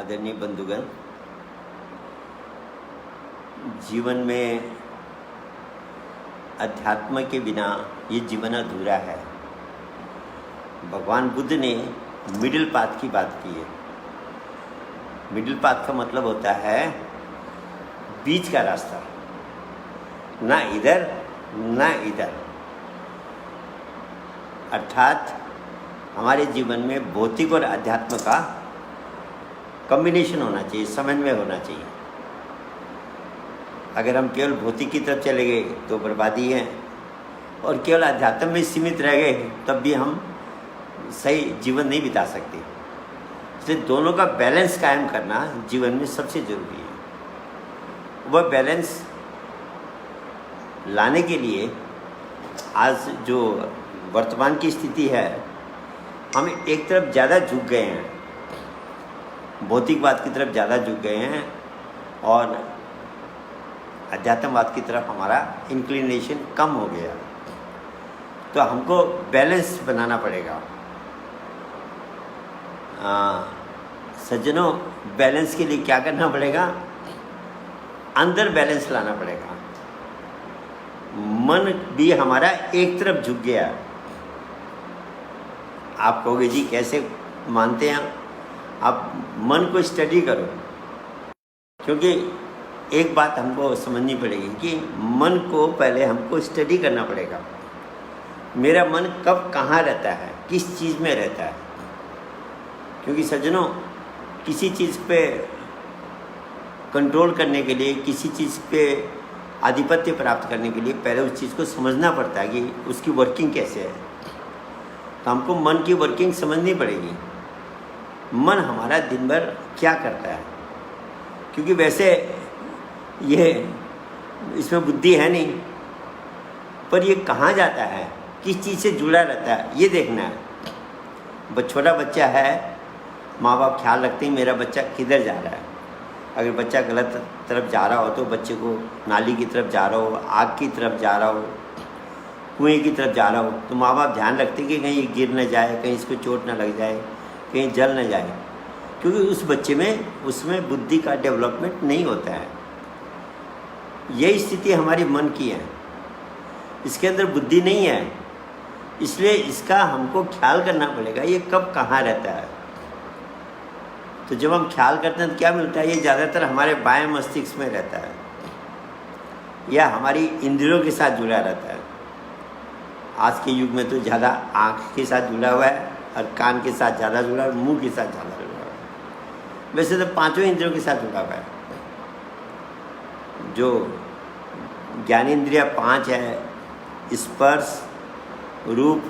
आदरणीय बंधुगण, जीवन में अध्यात्म के बिना ये जीवन अधूरा है। भगवान बुद्ध ने मिडिल पाथ की बात की है। मिडिल पाथ का मतलब होता है बीच का रास्ता, ना इधर ना इधर। अर्थात हमारे जीवन में भौतिक और अध्यात्म का कॉम्बिनेशन होना चाहिए, समन्वय होना चाहिए। अगर हम केवल भौतिक की तरफ चले गए तो बर्बादी है, और केवल अध्यात्म में सीमित रह गए तब भी हम सही जीवन नहीं बिता सकते। इसलिए दोनों का बैलेंस कायम करना जीवन में सबसे ज़रूरी है। वह बैलेंस लाने के लिए आज जो वर्तमान की स्थिति है, हम एक तरफ ज़्यादा झुक गए हैं, भौतिकवाद की तरफ ज़्यादा झुक गए हैं, और अध्यात्मवाद की तरफ हमारा इंक्लिनेशन कम हो गया। तो हमको बैलेंस बनाना पड़ेगा। सज्जनों, बैलेंस के लिए क्या करना पड़ेगा? अंदर बैलेंस लाना पड़ेगा। मन भी हमारा एक तरफ झुक गया। आप कहोगे जी कैसे मानते हैं? आप मन को स्टडी करो, क्योंकि एक बात हमको समझनी पड़ेगी कि मन को पहले हमको स्टडी करना पड़ेगा। मेरा मन कब कहाँ रहता है, किस चीज़ में रहता है। क्योंकि सज्जनों, किसी चीज़ पे कंट्रोल करने के लिए, किसी चीज़ पे आधिपत्य प्राप्त करने के लिए पहले उस चीज़ को समझना पड़ता है कि उसकी वर्किंग कैसे है। तो हमको मन की वर्किंग समझनी पड़ेगी। मन हमारा दिन भर क्या करता है, क्योंकि वैसे ये इसमें बुद्धि है नहीं, पर ये कहाँ जाता है, किस चीज़ से जुड़ा रहता है, ये देखना है। छोटा बच्चा है, माँ बाप ख्याल रखते हैं मेरा बच्चा किधर जा रहा है। अगर बच्चा गलत तरफ जा रहा हो तो बच्चे को नाली की तरफ जा रहा हो, आग की तरफ जा रहा हो, कुएं की तरफ जा रहा हो, तो माँ बाप ध्यान रखते कि कहीं गिर न जाए, कहीं इसको चोट न लग जाए, कहीं जल न जाए। क्योंकि उस बच्चे में उसमें बुद्धि का डेवलपमेंट नहीं होता है। यही स्थिति हमारी मन की है। इसके अंदर बुद्धि नहीं है, इसलिए इसका हमको ख्याल करना पड़ेगा ये कब कहाँ रहता है। तो जब हम ख्याल करते हैं तो क्या मिलता है? ये ज़्यादातर हमारे बाएं मस्तिष्क में रहता है, या हमारी इंद्रियों के साथ जुड़ा रहता है। आज के युग में तो ज़्यादा आँख के साथ जुड़ा हुआ है, और कान के साथ ज़्यादा जुड़ा है, मुंह के साथ ज़्यादा जुड़ा हुआ है। वैसे तो पांचों इंद्रियों के साथ जुड़ा हुआ है। जो ज्ञानेंद्रिय 5 है, स्पर्श, रूप,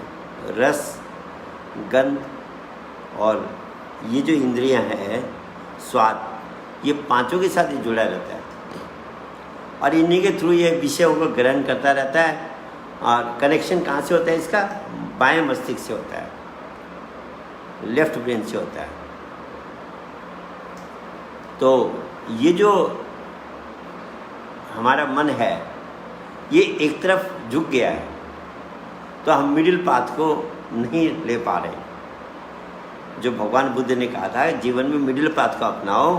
रस, गंध, और ये जो इंद्रियां हैं स्वाद, ये पांचों के साथ ही जुड़ा रहता है। और इन्हीं के थ्रू ये विषयों को ग्रहण करता रहता है। और कनेक्शन कहाँ से होता है इसका? बाएं मस्तिष्क से होता है, लेफ्ट ब्रेन से होता है। तो ये जो हमारा मन है, ये एक तरफ झुक गया है, तो हम मिडिल पाथ को नहीं ले पा रहे। जो भगवान बुद्ध ने कहा था जीवन में मिडिल पाथ को अपनाओ,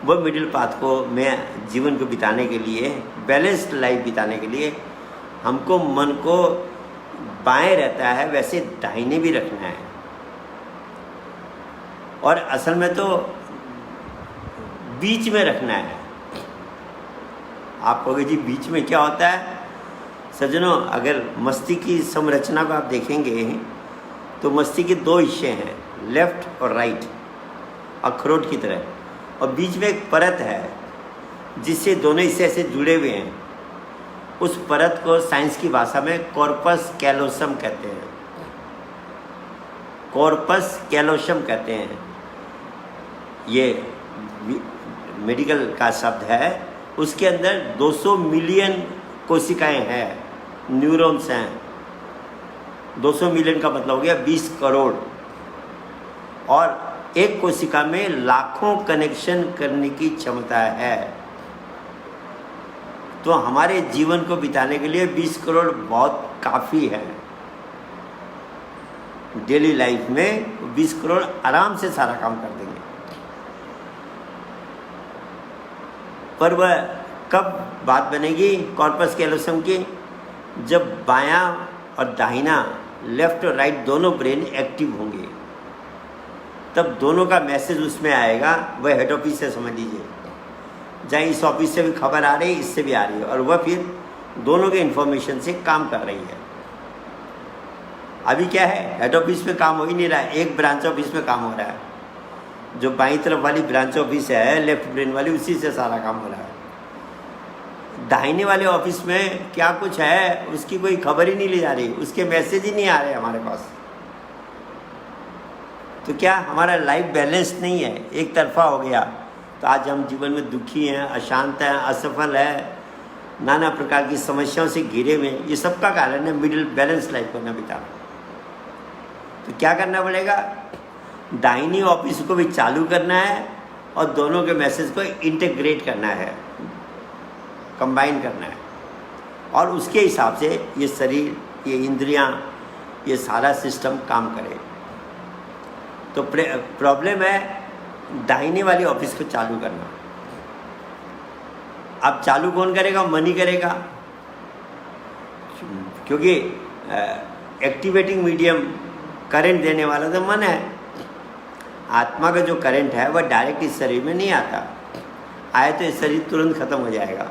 वो मिडिल पाथ को मैं जीवन को बिताने के लिए, बैलेंस्ड लाइफ बिताने के लिए, हमको मन को बाएं रहता है वैसे दाहिने भी रखना है। और असल में तो बीच में रखना है। आप कहोगे जी बीच में क्या होता है? सज्जनों, अगर मस्तिष्क की संरचना को आप देखेंगे तो मस्तिष्क के 2 हिस्से हैं, लेफ्ट और राइट, अखरोट की तरह। और बीच में एक परत है जिससे दोनों हिस्से से जुड़े हुए हैं। उस परत को साइंस की भाषा में कॉर्पस कैलोसम कहते हैं। कॉर्पस कैलोसम कहते हैं, ये मेडिकल का शब्द है। उसके अंदर 200 मिलियन कोशिकाएं हैं, न्यूरॉन्स हैं। 200 मिलियन का मतलब हो गया 20 करोड़। और एक कोशिका में लाखों कनेक्शन करने की क्षमता है। तो हमारे जीवन को बिताने के लिए 20 करोड़ बहुत काफ़ी है। डेली लाइफ में 20 करोड़ आराम से सारा काम कर देंगे। पर वह कब बात बनेगी कॉर्पस कैलोसम की, जब बायां और दाहिना, लेफ्ट और राइट दोनों ब्रेन एक्टिव होंगे, तब दोनों का मैसेज उसमें आएगा। वह हेड ऑफिस से समझ लीजिए, जहाँ इस ऑफिस से भी खबर आ रही है, इससे भी आ रही है, और वह फिर दोनों के इन्फॉर्मेशन से काम कर रही है। अभी क्या है, हेड ऑफिस में काम हो ही नहीं रहा है, एक ब्रांच ऑफिस में काम हो रहा है। जो बाईं तरफ वाली ब्रांच ऑफिस है, लेफ्ट ब्रेन वाली, उसी से सारा काम हो रहा है। दाहिने वाले ऑफिस में क्या कुछ है उसकी कोई खबर ही नहीं ली जा रही, उसके मैसेज ही नहीं आ रहे हमारे पास। तो क्या हमारा लाइफ बैलेंस नहीं है, एक तरफा हो गया। तो आज हम जीवन में दुखी हैं, अशांत हैं, असफल है, नाना प्रकार की समस्याओं से घिरे हुए। ये सबका कारण है मिडिल बैलेंस लाइफ को न बिता। तो क्या करना पड़ेगा, दाहिनी ऑफिस को भी चालू करना है और दोनों के मैसेज को इंटीग्रेट करना है, कंबाइन करना है, और उसके हिसाब से ये शरीर, ये इंद्रियां, ये सारा सिस्टम काम करे। तो प्रॉब्लम है दाहिने वाली ऑफिस को चालू करना। अब चालू कौन करेगा, मन ही करेगा, क्योंकि एक्टिवेटिंग मीडियम करंट देने वाला तो मन है। आत्मा का जो करंट है वह डायरेक्ट इस शरीर में नहीं आता, आए तो ये शरीर तुरंत खत्म हो जाएगा।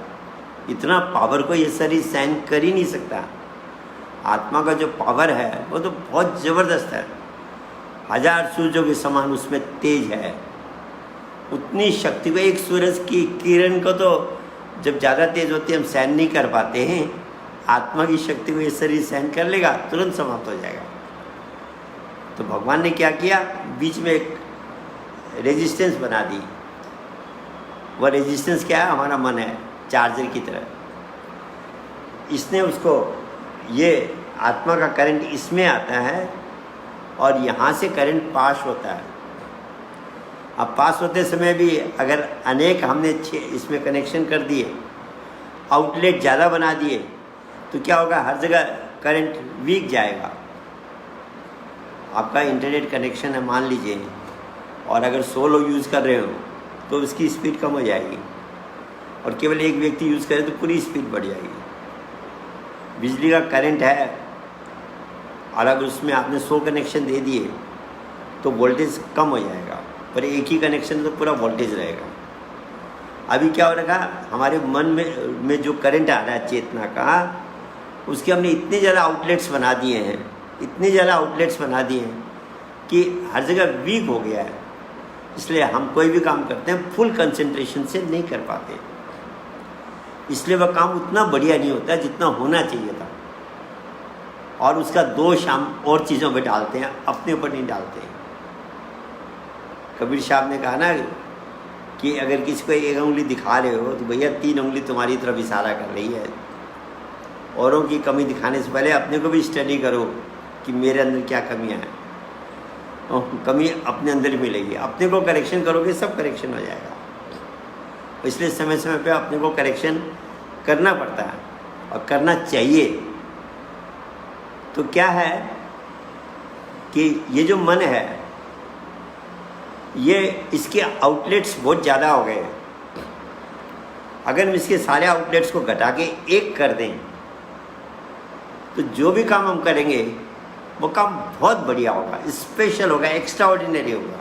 इतना पावर को ये शरीर सहन कर ही नहीं सकता। आत्मा का जो पावर है वो तो बहुत ज़बरदस्त है, 1000 सूरजों के समान उसमें तेज है। उतनी शक्ति को, एक सूरज की किरण को तो जब ज़्यादा तेज होती है हम सहन नहीं कर पाते हैं, आत्मा की शक्ति को ये शरीर सहन कर लेगा, तुरंत समाप्त हो जाएगा। तो भगवान ने क्या किया, बीच में एक रेजिस्टेंस बना दी। वह रेजिस्टेंस क्या है, हमारा मन है, चार्जर की तरह। इसने उसको, ये आत्मा का करंट इसमें आता है और यहाँ से करंट पास होता है। अब पास होते समय भी अगर अनेक हमने इसमें कनेक्शन कर दिए, आउटलेट ज़्यादा बना दिए, तो क्या होगा, हर जगह करंट वीक जाएगा। आपका इंटरनेट कनेक्शन है मान लीजिए, और अगर 100 लोग यूज़ कर रहे हो तो उसकी स्पीड कम हो जाएगी, और केवल एक व्यक्ति यूज़ करे तो पूरी स्पीड बढ़ जाएगी। बिजली का करंट है और अगर उसमें आपने 100 कनेक्शन दे दिए तो वोल्टेज कम हो जाएगा, पर एक ही कनेक्शन तो पूरा वोल्टेज रहेगा। अभी क्या हो रहा है, हमारे मन में जो करंट आ रहा है चेतना का, उसके हमने इतने ज़्यादा आउटलेट्स बना दिए हैं, इतने ज़्यादा आउटलेट्स बना दिए हैं कि हर जगह वीक हो गया है। इसलिए हम कोई भी काम करते हैं फुल कंसंट्रेशन से नहीं कर पाते, इसलिए वह काम उतना बढ़िया नहीं होता जितना होना चाहिए था। और उसका दोष हम और चीज़ों पे डालते हैं, अपने ऊपर नहीं डालते हैं। कबीर साहब ने कहा ना कि अगर किसी को एक उंगली दिखा रहे हो तो भैया 3 उंगली तुम्हारी तरफ इशारा कर रही है। औरों की कमी दिखाने से पहले अपने को भी स्टडी करो कि मेरे अंदर क्या कमियां हैं, तो कमी अपने अंदर ही मिलेगी। अपने को करेक्शन करोगे सब करेक्शन हो जाएगा। इसलिए समय समय पे अपने को करेक्शन करना पड़ता है और करना चाहिए। तो क्या है कि ये जो मन है, ये इसके आउटलेट्स बहुत ज़्यादा हो गए हैं। अगर हम इसके सारे आउटलेट्स को घटा के एक कर दें तो जो भी काम हम करेंगे वो काम बहुत बढ़िया होगा, स्पेशल होगा, एक्स्ट्रा ऑर्डिनरी होगा।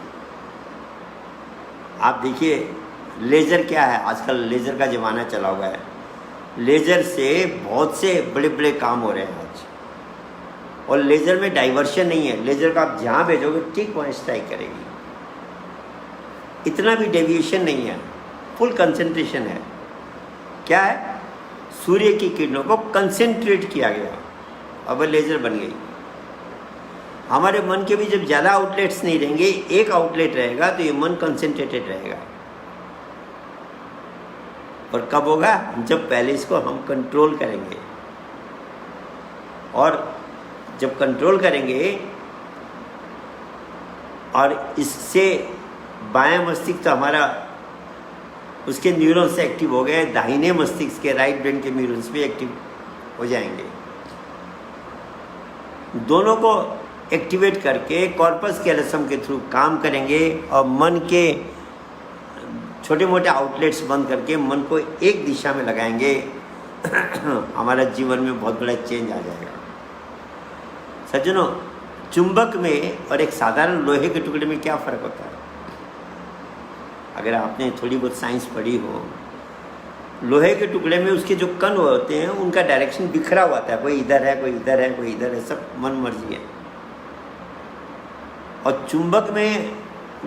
आप देखिए लेज़र क्या है, आजकल लेज़र का ज़माना चला हुआ है। लेज़र से बहुत से बड़े बड़े काम हो रहे हैं आज, और लेज़र में डाइवर्शन नहीं है। लेज़र का आप जहाँ भेजोगे ठीक वहाँ स्ट्राइक करेगी, इतना भी डेविएशन नहीं है, फुल कंसंट्रेशन है। क्या है, सूर्य की किरणों को कंसंट्रेट किया गया, अब वह लेज़र बन गई। हमारे मन के भी जब ज़्यादा आउटलेट्स नहीं रहेंगे, एक आउटलेट रहेगा तो ये मन कंसंट्रेटेड रहेगा। और कब होगा, जब पहले इसको हम कंट्रोल करेंगे। और जब कंट्रोल करेंगे और इससे बायां मस्तिष्क तो हमारा उसके न्यूरॉन्स से एक्टिव हो गए, दाहिने मस्तिष्क के राइट ब्रेन के न्यूरॉन्स भी एक्टिव हो जाएंगे। दोनों को एक्टिवेट करके कॉर्पस कैलोसम के थ्रू काम करेंगे और मन के छोटे मोटे आउटलेट्स बंद करके मन को एक दिशा में लगाएंगे, हमारा जीवन में बहुत बड़ा चेंज आ जाएगा। सज्जनों, चुंबक में और एक साधारण लोहे के टुकड़े में क्या फ़र्क होता है? अगर आपने थोड़ी बहुत साइंस पढ़ी हो, लोहे के टुकड़े में उसके जो कण होते हैं उनका डायरेक्शन बिखरा हुआ होता है, कोई इधर है, कोई इधर है, कोई इधर है, सब मन मर्जी है। और चुंबक में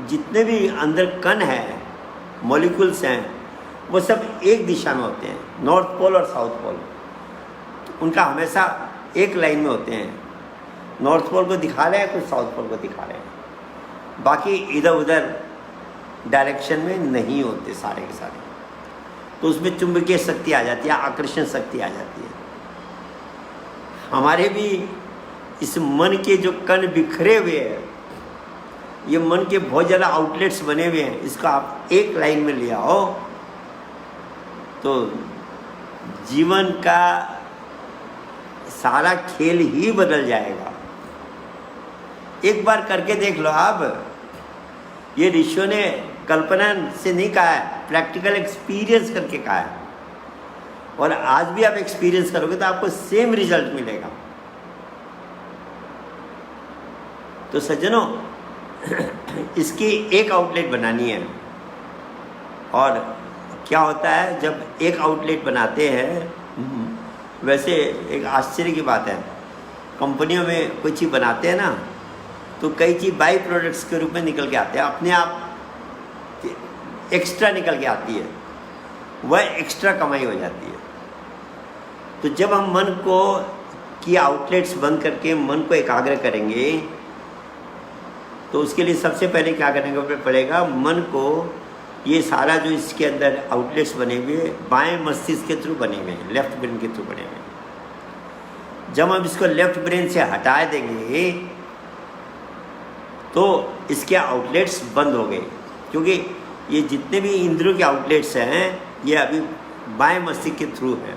जितने भी अंदर कण हैं, मॉलिक्यूल्स हैं, वो सब एक दिशा में होते हैं, नॉर्थ पोल और साउथ पोल। उनका हमेशा एक लाइन में होते हैं, नॉर्थ पोल को दिखा रहे हैं, कुछ साउथ पोल को दिखा रहे हैं, बाकी इधर उधर डायरेक्शन में नहीं होते सारे के सारे। तो उसमें चुंबकीय शक्ति आ जाती है, आकर्षण शक्ति आ जाती है। हमारे भी इस मन के जो कण बिखरे हुए हैं, ये मन के बहुत ज़्यादा आउटलेट्स बने हुए हैं, इसको आप एक लाइन में ले आओ तो जीवन का सारा खेल ही बदल जाएगा। एक बार करके देख लो आप। ये ऋषियों ने कल्पना से नहीं कहा है, प्रैक्टिकल एक्सपीरियंस करके कहा है। और आज भी आप एक्सपीरियंस करोगे तो आपको सेम रिजल्ट मिलेगा। तो सज्जनों, इसकी एक आउटलेट बनानी है। और क्या होता है जब एक आउटलेट बनाते हैं, वैसे एक आश्चर्य की बात है, कंपनियों में कोई चीज़ बनाते हैं ना, तो कई चीज़ बाई प्रोडक्ट्स के रूप में निकल के आते हैं, अपने आप एक्स्ट्रा निकल के आती है, वह एक्स्ट्रा कमाई हो जाती है। तो जब हम मन को की आउटलेट्स बंद करके मन को एकाग्र करेंगे, तो उसके लिए सबसे पहले क्या करने पड़ेगा, मन को ये सारा जो इसके अंदर आउटलेट्स बने हुए बाएं मस्तिष्क के थ्रू बने हुए हैं, लेफ्ट ब्रेन के थ्रू बने हुए हैं, जब हम इसको लेफ्ट ब्रेन से हटा देंगे तो इसके आउटलेट्स बंद हो गए। क्योंकि ये जितने भी इंद्रियों के आउटलेट्स हैं ये अभी बाएं मस्तिष्क के थ्रू है।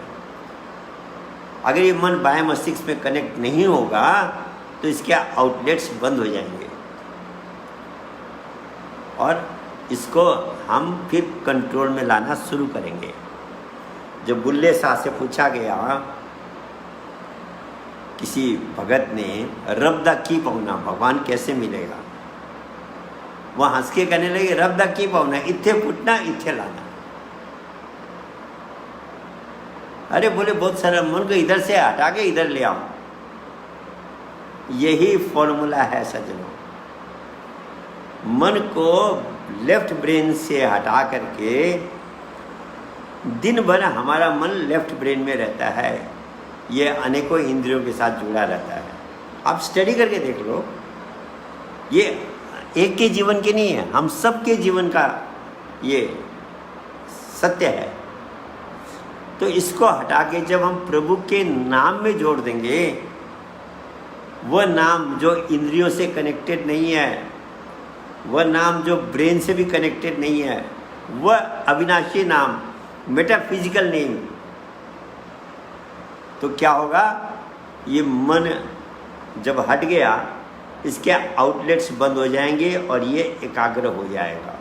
अगर ये मन बाएं मस्तिष्क में कनेक्ट नहीं होगा तो इसके आउटलेट्स बंद हो जाएंगे। और इसको हम फिर कंट्रोल में लाना शुरू करेंगे। जब बुल्ले शाह से पूछा गया, किसी भगत ने, रब दा की पाउना, भगवान कैसे मिलेगा, वह हंस के कहने लगे, रब दा की पाउना, इत्थे पुटना इत्थे लाना। अरे बोले बहुत सारा, मन को इधर से हटा के इधर ले आओ। यही फॉर्मूला है सज्जनों। मन को लेफ्ट ब्रेन से हटा करके दिन भर हमारा मन लेफ्ट ब्रेन में रहता है, ये अनेकों इंद्रियों के साथ जुड़ा रहता है। आप स्टडी करके देख लो, ये एक के जीवन के नहीं है, हम सब के जीवन का ये सत्य है। तो इसको हटा के जब हम प्रभु के नाम में जोड़ देंगे, वह नाम जो इंद्रियों से कनेक्टेड नहीं है, वह नाम जो ब्रेन से भी कनेक्टेड नहीं है, वह अविनाशी नाम, मेटाफिजिकल नेम, तो क्या होगा, ये मन जब हट गया इसके आउटलेट्स बंद हो जाएंगे और ये एकाग्र हो जाएगा।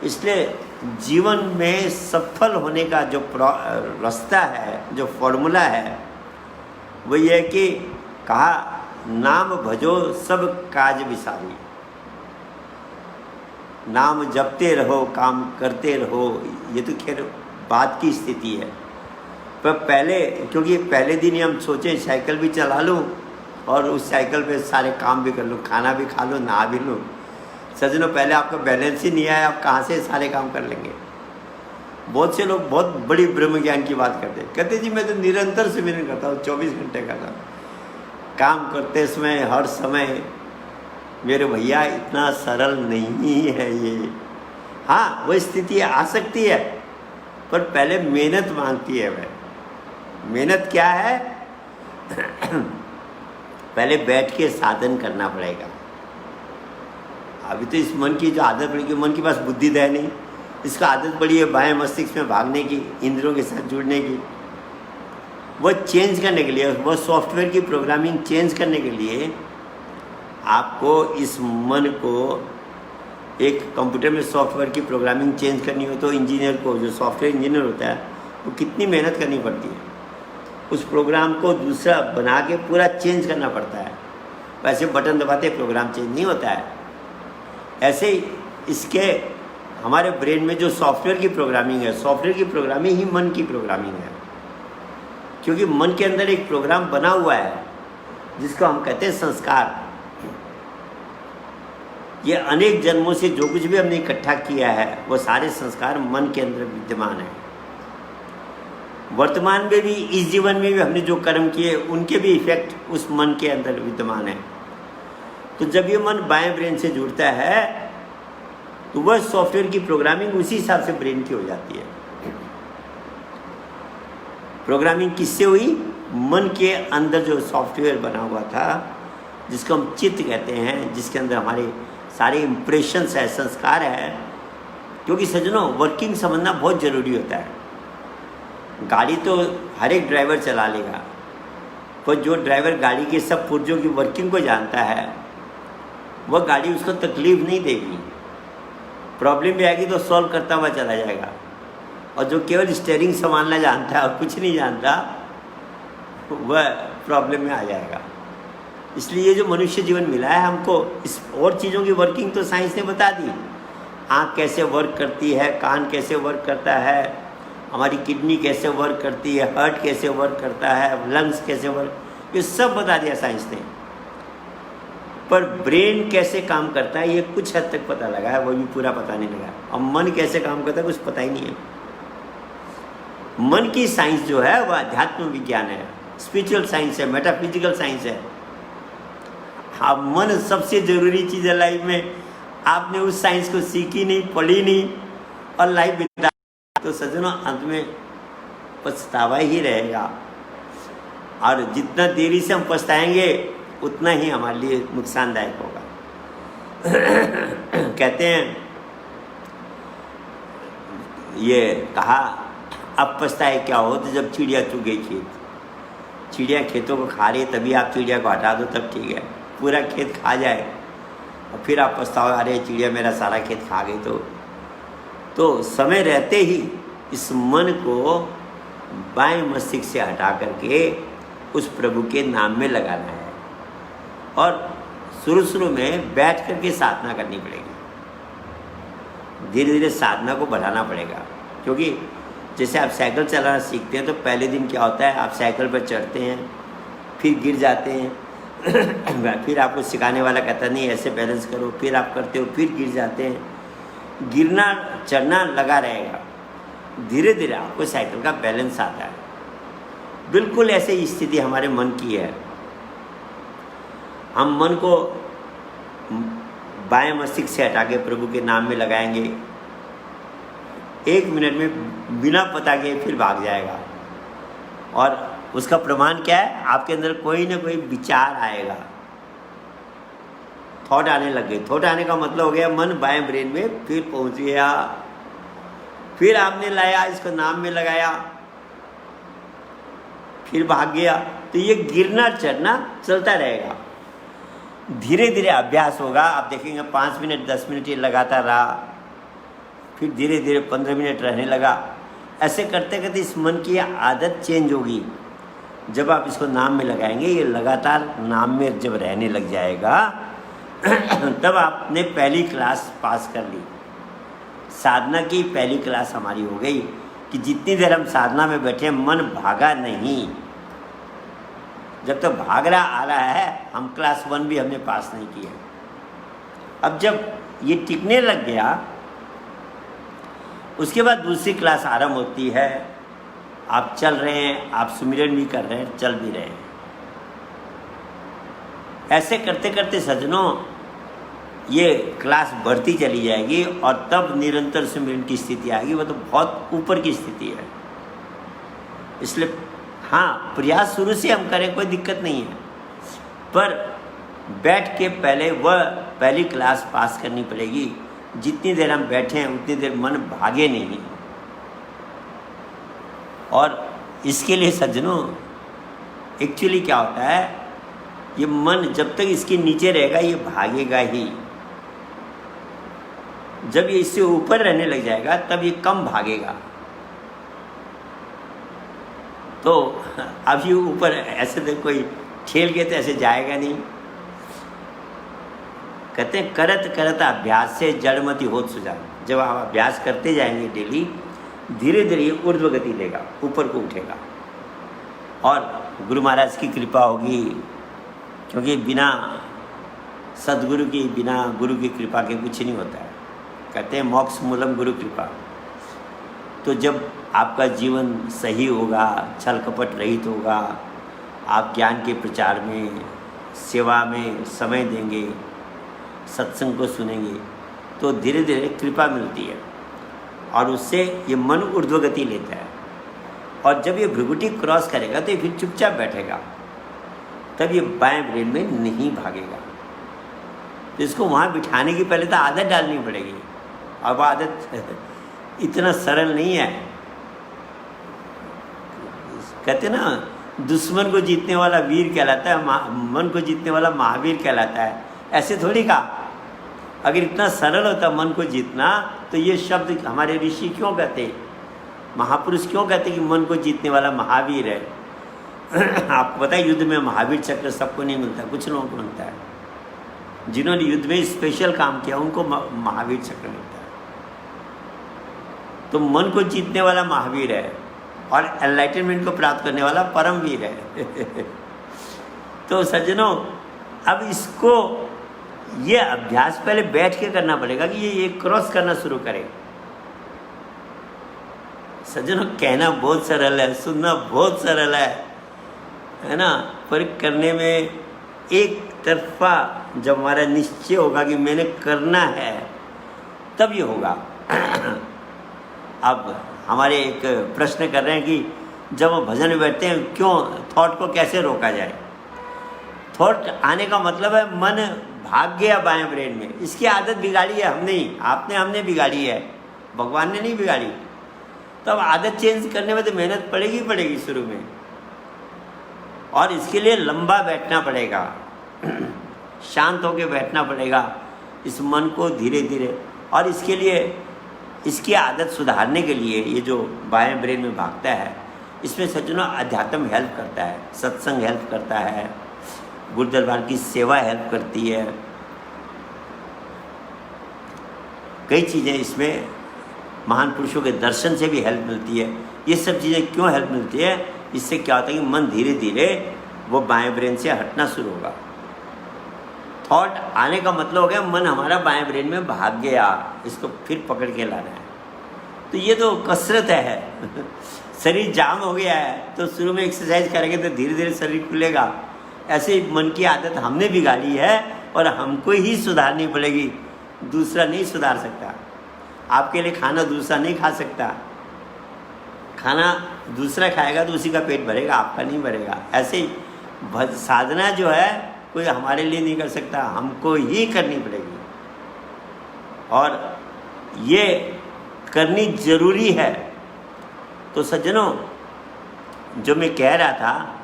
इसलिए जीवन में सफल होने का जो रास्ता है, जो फॉर्मूला है, वो ये है कि कहा, नाम भजो सब काज विसारी। नाम जपते रहो, काम करते रहो। ये तो खैर बात की स्थिति है, पर पहले, क्योंकि पहले दिन ही हम सोचे साइकिल भी चला लूँ और उस साइकिल पे सारे काम भी कर लूँ, खाना भी खा लूँ, नहा भी लूँ। सज्जनों, पहले आपका बैलेंस ही नहीं आया, आप कहाँ से सारे काम कर लेंगे। बहुत से लोग बहुत बड़ी ब्रह्म ज्ञान की बात करते हैं, कहते जी मैं तो निरंतर सिमरन करता हूँ, 24 घंटे करता हूँ, काम करते समय हर समय। मेरे भैया, इतना सरल नहीं है ये। हाँ, वो स्थिति आ सकती है, पर पहले मेहनत मांगती है। वह मेहनत क्या है, पहले बैठ के साधन करना पड़ेगा। अभी तो इस मन की जो आदत पड़ी, मन के पास बुद्धि है नहीं, इसका आदत पड़ी है बाएं मस्तिष्क में भागने की, इंद्रियों के साथ जुड़ने की। वो चेंज करने के लिए, वो सॉफ्टवेयर की प्रोग्रामिंग चेंज करने के लिए आपको इस मन को एक कंप्यूटर में सॉफ्टवेयर की प्रोग्रामिंग चेंज करनी हो तो इंजीनियर को, जो सॉफ्टवेयर इंजीनियर होता है, वो कितनी मेहनत करनी पड़ती है, उस प्रोग्राम को दूसरा बना के पूरा चेंज करना पड़ता है। वैसे बटन दबाते प्रोग्राम चेंज नहीं होता है। ऐसे ही इसके हमारे ब्रेन में जो सॉफ्टवेयर की प्रोग्रामिंग है, सॉफ्टवेयर की प्रोग्रामिंग ही मन की प्रोग्रामिंग है, क्योंकि मन के अंदर एक प्रोग्राम बना हुआ है जिसको हम कहते हैं संस्कार। ये अनेक जन्मों से जो कुछ भी हमने इकट्ठा किया है वो सारे संस्कार मन के अंदर विद्यमान है। वर्तमान में भी, इस जीवन में भी हमने जो कर्म किए उनके भी इफेक्ट उस मन के अंदर विद्यमान है। तो जब ये मन बाएं ब्रेन से जुड़ता है तो वह सॉफ्टवेयर की प्रोग्रामिंग उसी हिसाब से ब्रेन की हो जाती है। प्रोग्रामिंग किससे हुई? मन के अंदर जो सॉफ्टवेयर बना हुआ था, जिसको हम चित्त कहते हैं, जिसके अंदर हमारे सारे इम्प्रेशंस है, संस्कार है। क्योंकि सज्जनों, वर्किंग समझना बहुत ज़रूरी होता है। गाड़ी तो हर एक ड्राइवर चला लेगा, पर जो ड्राइवर गाड़ी के सब पुर्जों की वर्किंग को जानता है, वह गाड़ी उसको तकलीफ नहीं देगी। प्रॉब्लम भी आएगी तो सॉल्व करता हुआ चला जाएगा। और जो केवल स्टीयरिंग संभालना जानता है और कुछ नहीं जानता, वह प्रॉब्लम में आ जाएगा। इसलिए ये जो मनुष्य जीवन मिला है हमको, इस और चीज़ों की वर्किंग तो साइंस ने बता दी। आँख कैसे वर्क करती है, कान कैसे वर्क करता है, हमारी किडनी कैसे वर्क करती है, हार्ट कैसे वर्क करता है, लंग्स कैसे वर्क, ये सब बता दिया साइंस ने। पर ब्रेन कैसे काम करता है ये कुछ हद तक पता लगा है, वो भी पूरा पता नहीं लगा। और मन कैसे काम करता है कुछ पता ही नहीं है। मन की साइंस जो है वह अध्यात्म विज्ञान है, स्पिरिचुअल साइंस है, मेटाफिजिकल साइंस है। अब मन सबसे ज़रूरी चीज़ है लाइफ में। आपने उस साइंस को सीखी नहीं, पढ़ी नहीं और लाइफ बिता, तो सज्जनों अंत में पछतावा ही रहेगा। और जितना देरी से हम पछताएंगे उतना ही हमारे लिए नुकसानदायक होगा। कहते हैं, ये कहा, अब पछताए क्या हो तो जब चिड़िया चुग गई खेत। चिड़िया खेतों को खा रही है, तभी आप चिड़िया को हटा दो तब ठीक है। पूरा खेत खा जाए और फिर आप पछताओ, अरे चिड़िया मेरा सारा खेत खा गई। तो समय रहते ही इस मन को बाएं मस्तिष्क से हटा करके उस प्रभु के नाम में लगाना है। और शुरू में बैठ करके साधना करनी पड़ेगी, धीरे धीरे साधना को बढ़ाना पड़ेगा। क्योंकि जैसे आप साइकिल चलाना सीखते हैं तो पहले दिन क्या होता है, आप साइकिल पर चढ़ते हैं, फिर गिर जाते हैं, फिर आपको सिखाने वाला कहता नहीं ऐसे बैलेंस करो, फिर आप करते हो, फिर गिर जाते हैं। गिरना चढ़ना लगा रहेगा, धीरे धीरे आपको साइकिल का बैलेंस आता है। बिल्कुल ऐसे स्थिति हमारे मन की है। हम मन को बाएं मस्तिष्क से हटा के प्रभु के नाम में लगाएंगे, 1 मिनट में बिना पता के फिर भाग जाएगा। और उसका प्रमाण क्या है? आपके अंदर कोई ना कोई विचार आएगा, थॉट आने लग गए। थॉट आने का मतलब हो गया मन बाएं ब्रेन में फिर पहुंच गया, फिर आपने लाया, इसको नाम में लगाया, फिर भाग गया। तो ये गिरना चढ़ना चलता रहेगा। धीरे धीरे अभ्यास होगा, आप देखेंगे 5 मिनट 10 मिनट ये लगातार रहा, फिर धीरे धीरे 15 मिनट रहने लगा। ऐसे करते करते इस मन की आदत चेंज होगी। जब आप इसको नाम में लगाएंगे, ये लगातार नाम में जब रहने लग जाएगा तब आपने पहली क्लास पास कर ली। साधना की पहली क्लास हमारी हो गई कि जितनी देर हम साधना में बैठे मन भागा नहीं। जब तक भाग रहा आ रहा है, हम क्लास 1 भी हमने पास नहीं किया। अब जब ये टिकने लग गया, उसके बाद दूसरी क्लास आरंभ होती है। आप चल रहे हैं, आप सुमिरन भी कर रहे हैं, चल भी रहे हैं। ऐसे करते करते सज्जनों ये क्लास बढ़ती चली जाएगी और तब निरंतर सुमिरन की स्थिति आएगी। वो तो बहुत ऊपर की स्थिति है। इसलिए हाँ, प्रयास शुरू से हम करें, कोई दिक्कत नहीं है, पर बैठ के पहले वह पहली क्लास पास करनी पड़ेगी। जितनी देर हम बैठे हैं उतनी देर मन भागे नहीं। और इसके लिए सज्जनों एक्चुअली क्या होता है, ये मन जब तक इसके नीचे रहेगा ये भागेगा ही। जब ये इससे ऊपर रहने लग जाएगा तब ये कम भागेगा। तो अब ये ऊपर ऐसे तो कोई ठेल के तो ऐसे जाएगा नहीं। कहते हैं करत करत अभ्यास से जड़मति होत सुजान। जब आप अभ्यास करते जाएंगे डेली, धीरे धीरे ये ऊर्ध्व गति लेगा, ऊपर को उठेगा। और गुरु महाराज की कृपा होगी, क्योंकि बिना सदगुरु की, बिना गुरु की कृपा के कुछ नहीं होता है। कहते हैं मोक्ष मूलम गुरु कृपा। तो जब आपका जीवन सही होगा, छल कपट रहित होगा, आप ज्ञान के प्रचार में, सेवा में समय देंगे, सत्संग को सुनेंगे, तो धीरे धीरे कृपा मिलती है और उससे ये मन ऊर्ध्वगति लेता है। और जब ये भ्रुकुटी क्रॉस करेगा तो ये फिर चुपचाप बैठेगा, तब ये बाएं ब्रेन में नहीं भागेगा। तो इसको वहाँ बिठाने की पहले तो आदत डालनी पड़ेगी। अब आदत इतना सरल नहीं है। कहते ना, दुश्मन को जीतने वाला वीर कहलाता है, मन को जीतने वाला महावीर कहलाता है। ऐसे थोड़ी का। अगर इतना सरल होता मन को जीतना, तो ये शब्द हमारे ऋषि क्यों कहते, महापुरुष क्यों कहते कि मन को जीतने वाला महावीर है। आपको पता है युद्ध में महावीर चक्र सबको नहीं मिलता, कुछ लोगों को मिलता है। जिन्होंने युद्ध में स्पेशल काम किया उनको महावीर चक्र मिलता है। तो मन को जीतने वाला महावीर है और एनलाइटनमेंट को प्राप्त करने वाला परमवीर है। तो सज्जनों, अब इसको ये अभ्यास पहले बैठ के करना पड़ेगा कि ये क्रॉस करना शुरू करे। सज्जनों, कहना बहुत सरल है, सुनना बहुत सरल है ना, पर करने में एक तरफा जब हमारा निश्चय होगा कि मैंने करना है, तब ये होगा। अब हमारे एक प्रश्न कर रहे हैं कि जब हम भजन में बैठते हैं, क्यों थॉट को कैसे रोका जाए। थॉट आने का मतलब है मन भाग गया बाएं ब्रेन में, इसकी आदत बिगाड़ी है हमने ही, हमने बिगाड़ी है, भगवान ने नहीं बिगाड़ी। तो अब आदत चेंज करने में तो मेहनत पड़ेगी शुरू में, और इसके लिए लंबा बैठना पड़ेगा, शांत होकर बैठना पड़ेगा इस मन को धीरे धीरे। और इसके लिए, इसकी आदत सुधारने के लिए, ये जो बाएं ब्रेन में भागता है, इसमें सज्जनों अध्यात्म हेल्प करता है, सत्संग हेल्प करता है, गुरु दरबार की सेवा हेल्प करती है, कई चीज़ें इसमें, महान पुरुषों के दर्शन से भी हेल्प मिलती है। ये सब चीज़ें क्यों हेल्प मिलती है, इससे क्या होता है कि मन धीरे धीरे वो बाएं ब्रेन से हटना शुरू होगा। थॉट आने का मतलब हो गया मन हमारा बाएं ब्रेन में भाग गया, इसको फिर पकड़ के लाना है। तो ये तो कसरत है। शरीर जाम हो गया है तो शुरू में एक्सरसाइज करेंगे तो धीरे धीरे शरीर खुलेगा। ऐसे मन की आदत हमने बिगाड़ी है और हमको ही सुधारनी पड़ेगी, दूसरा नहीं सुधार सकता। आपके लिए खाना दूसरा नहीं खा सकता, खाना दूसरा खाएगा तो उसी का पेट भरेगा, आपका नहीं भरेगा। ऐसे ही साधना जो है कोई हमारे लिए नहीं कर सकता, हमको ही करनी पड़ेगी, और ये करनी जरूरी है। तो सज्जनों, जो मैं कह रहा था,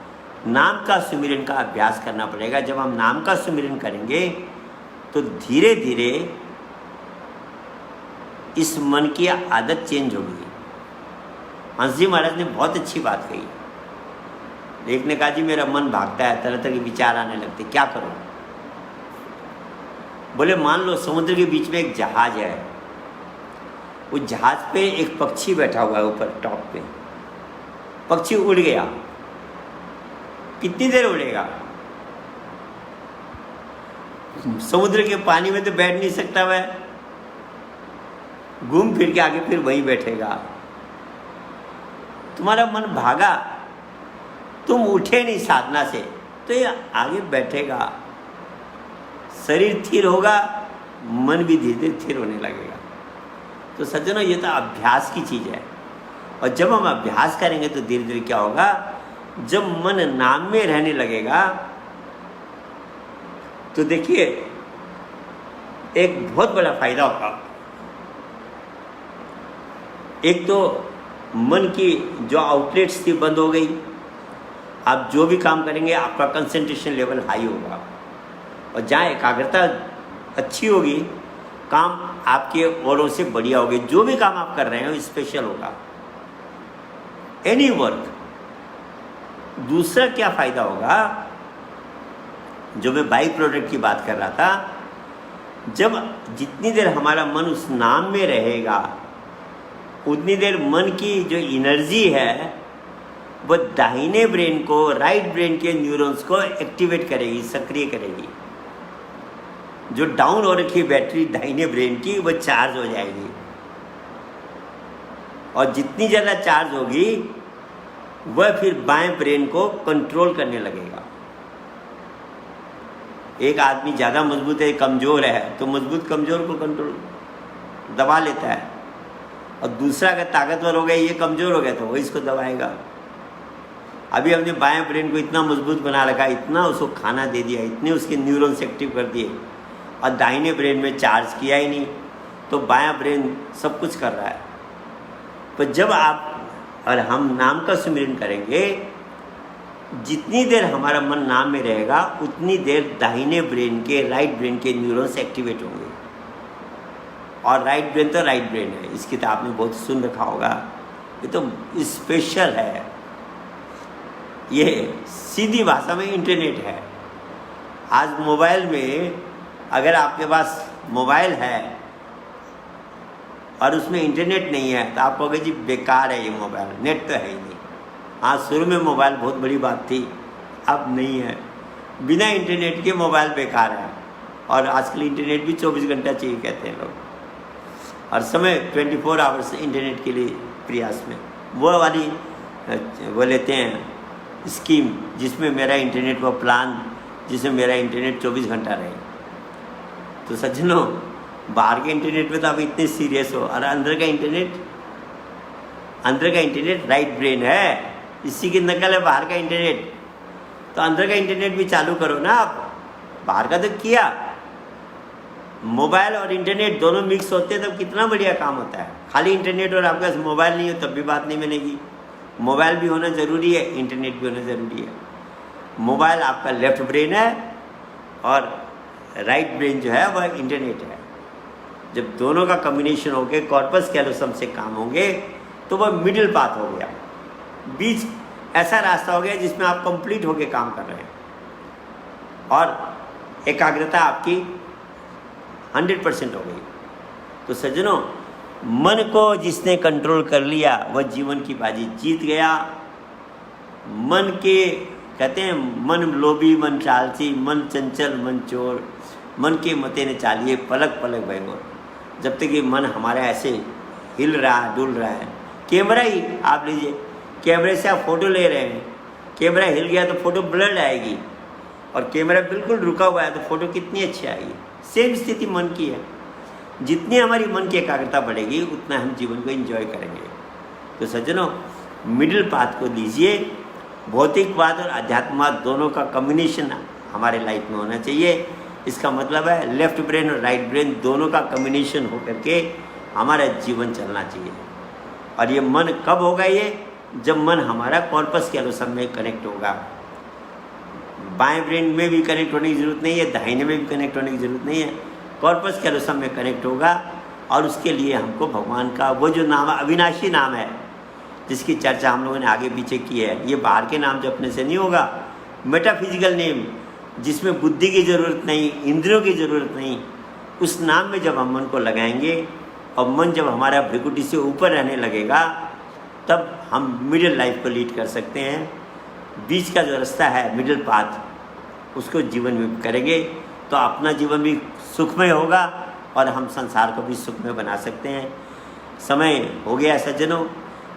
नाम का सुमिरन का अभ्यास करना पड़ेगा। जब हम नाम का सुमिरन करेंगे तो धीरे धीरे इस मन की आदत चेंज होगी। हंस जी महाराज ने बहुत अच्छी बात कही। एक ने कहा जी मेरा मन भागता है, तरह तरह के विचार आने लगते, क्या करूं। बोले मान लो समुद्र के बीच में एक जहाज है, उस जहाज पे एक पक्षी बैठा हुआ है ऊपर टॉप पे। पक्षी उड़ गया, कितनी देर उड़ेगा, समुद्र के पानी में तो बैठ नहीं सकता वह, घूम फिर के आगे फिर वहीं बैठेगा। तुम्हारा मन भागा, तुम उठे नहीं साधना से, तो ये आगे बैठेगा, शरीर स्थिर होगा, मन भी धीरे धीरे स्थिर होने लगेगा। तो सज्जनों, ये तो अभ्यास की चीज़ है, और जब हम अभ्यास करेंगे तो धीरे धीरे क्या होगा, जब मन नाम में रहने लगेगा तो देखिए एक बहुत बड़ा फायदा होगा। एक तो मन की जो आउटलेट्स थी बंद हो गई, आप जो भी काम करेंगे आपका कंसंट्रेशन लेवल हाई होगा, और जहाँ एकाग्रता अच्छी होगी काम आपके औरों से बढ़िया होगा। जो भी काम आप कर रहे हो स्पेशल होगा, एनी वर्क। दूसरा क्या फायदा होगा, जो मैं बाई प्रोडक्ट की बात कर रहा था, जब जितनी देर हमारा मन उस नाम में रहेगा उतनी देर मन की जो एनर्जी है वो दाहिने ब्रेन को, राइट ब्रेन के न्यूरॉन्स को एक्टिवेट करेगी, सक्रिय करेगी। जो डाउन हो रखी बैटरी दाहिने ब्रेन की वो चार्ज हो जाएगी, और जितनी ज़्यादा चार्ज होगी वह फिर बाएं ब्रेन को कंट्रोल करने लगेगा। एक आदमी ज़्यादा मजबूत है, कमज़ोर है, तो मजबूत कमज़ोर को कंट्रोल दबा लेता है, और दूसरा अगर ताकतवर हो गया, ये कमज़ोर हो गया, तो वो इसको दबाएगा। अभी हमने बाएं ब्रेन को इतना मजबूत बना रखा, इतना उसको खाना दे दिया, इतने उसके न्यूरॉन्स एक्टिव कर दिए, और दाहिने ब्रेन में चार्ज किया ही नहीं, तो बायां ब्रेन सब कुछ कर रहा है। तो जब आप और हम नाम का सुमिरन करेंगे, जितनी देर हमारा मन नाम में रहेगा उतनी देर दाहिने ब्रेन के, राइट ब्रेन के न्यूरॉन्स एक्टिवेट होंगे। और राइट ब्रेन तो राइट ब्रेन है, इसकी तो आपने बहुत सुन रखा होगा, ये तो स्पेशल है। ये सीधी भाषा में इंटरनेट है। आज मोबाइल में अगर आपके पास मोबाइल है और उसमें इंटरनेट नहीं है तो आप कहोगे जी बेकार है ये मोबाइल, नेट तो है ही नहीं। हाँ, शुरू में मोबाइल बहुत बड़ी बात थी, अब नहीं है। बिना इंटरनेट के मोबाइल बेकार है, और आजकल इंटरनेट भी 24 घंटा चाहिए कहते हैं लोग, और समय 24 आवर्स इंटरनेट के लिए प्रयास में। वो वाली वो लेते हैं स्कीम जिसमें मेरा इंटरनेट, वो प्लान जिसमें मेरा इंटरनेट 24 घंटा रहे। तो सज्जनों, बाहर के इंटरनेट में तो आप इतने सीरियस हो, और अंदर का इंटरनेट राइट ब्रेन है, इसी की नकल है बाहर का इंटरनेट। तो अंदर का इंटरनेट भी चालू करो ना आप, बाहर का तो किया। मोबाइल और इंटरनेट दोनों मिक्स होते हैं तब कितना बढ़िया काम होता है। खाली इंटरनेट और आपके पास मोबाइल नहीं हो तब भी बात नहीं बनेगी। मोबाइल भी होना ज़रूरी है, इंटरनेट भी होना ज़रूरी है। मोबाइल आपका लेफ्ट ब्रेन है और राइट ब्रेन जो है वह इंटरनेट है। जब दोनों का कॉम्बिनेशन हो गया, कॉर्पस कैलोसम से काम होंगे, तो वह मिडिल पाथ हो गया, बीच ऐसा रास्ता हो गया जिसमें आप कंप्लीट होके काम कर रहे हैं, और एकाग्रता आपकी 100% हो गई। तो सज्जनों, मन को जिसने कंट्रोल कर लिया वह जीवन की बाजी जीत गया। मन के कहते हैं, मन लोभी मन चालसी, मन चंचल मन चोर, मन के मते ने चालिए पलक पलक भयंकर। जब तक ये मन हमारा ऐसे हिल रहा है, डुल रहा है, कैमरा ही आप लीजिए, कैमरे से आप फ़ोटो ले रहे हैं, कैमरा हिल गया तो फ़ोटो ब्लर्ड आएगी, और कैमरा बिल्कुल रुका हुआ है तो फ़ोटो कितनी अच्छी आएगी। सेम स्थिति मन की है। जितनी हमारी मन की एकाग्रता बढ़ेगी उतना हम जीवन को एंजॉय करेंगे। तो सज्जनों, मिडिल पाथ को लीजिए। भौतिकवाद और अध्यात्मवाद दोनों का कॉम्बिनेशन हमारे लाइफ में होना चाहिए। इसका मतलब है लेफ्ट ब्रेन और राइट ब्रेन दोनों का कॉम्बिनेशन होकर के हमारा जीवन चलना चाहिए। और ये मन कब होगा? ये जब मन हमारा कॉर्पस कैलोसम में कनेक्ट होगा। बाएं ब्रेन में भी कनेक्ट होने की ज़रूरत नहीं है, दाहिने में भी कनेक्ट होने की ज़रूरत नहीं है, कॉर्पस कैलोसम में कनेक्ट होगा। और उसके लिए हमको भगवान का वो जो नाम है, अविनाशी नाम है, जिसकी चर्चा हम लोगों ने आगे पीछे की है, ये बाहर के नाम जपने से नहीं होगा। मेटाफिजिकल नेम जिसमें बुद्धि की ज़रूरत नहीं, इंद्रियों की ज़रूरत नहीं, उस नाम में जब हम मन को लगाएंगे और मन जब हमारा भ्रिकुटी से ऊपर रहने लगेगा, तब हम मिडिल लाइफ को लीड कर सकते हैं। बीच का जो रास्ता है मिडिल पाथ, उसको जीवन में करेंगे तो अपना जीवन भी सुखमय होगा और हम संसार को भी सुखमय बना सकते हैं। समय हो गया सज्जनों,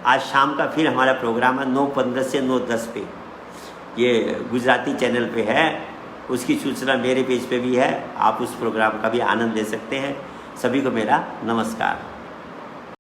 आज शाम का फिर हमारा प्रोग्राम है 9:15 से 9:10 पे, ये गुजराती चैनल पे है। उसकी सूचना मेरे पेज पे भी है, आप उस प्रोग्राम का भी आनंद ले सकते हैं। सभी को मेरा नमस्कार।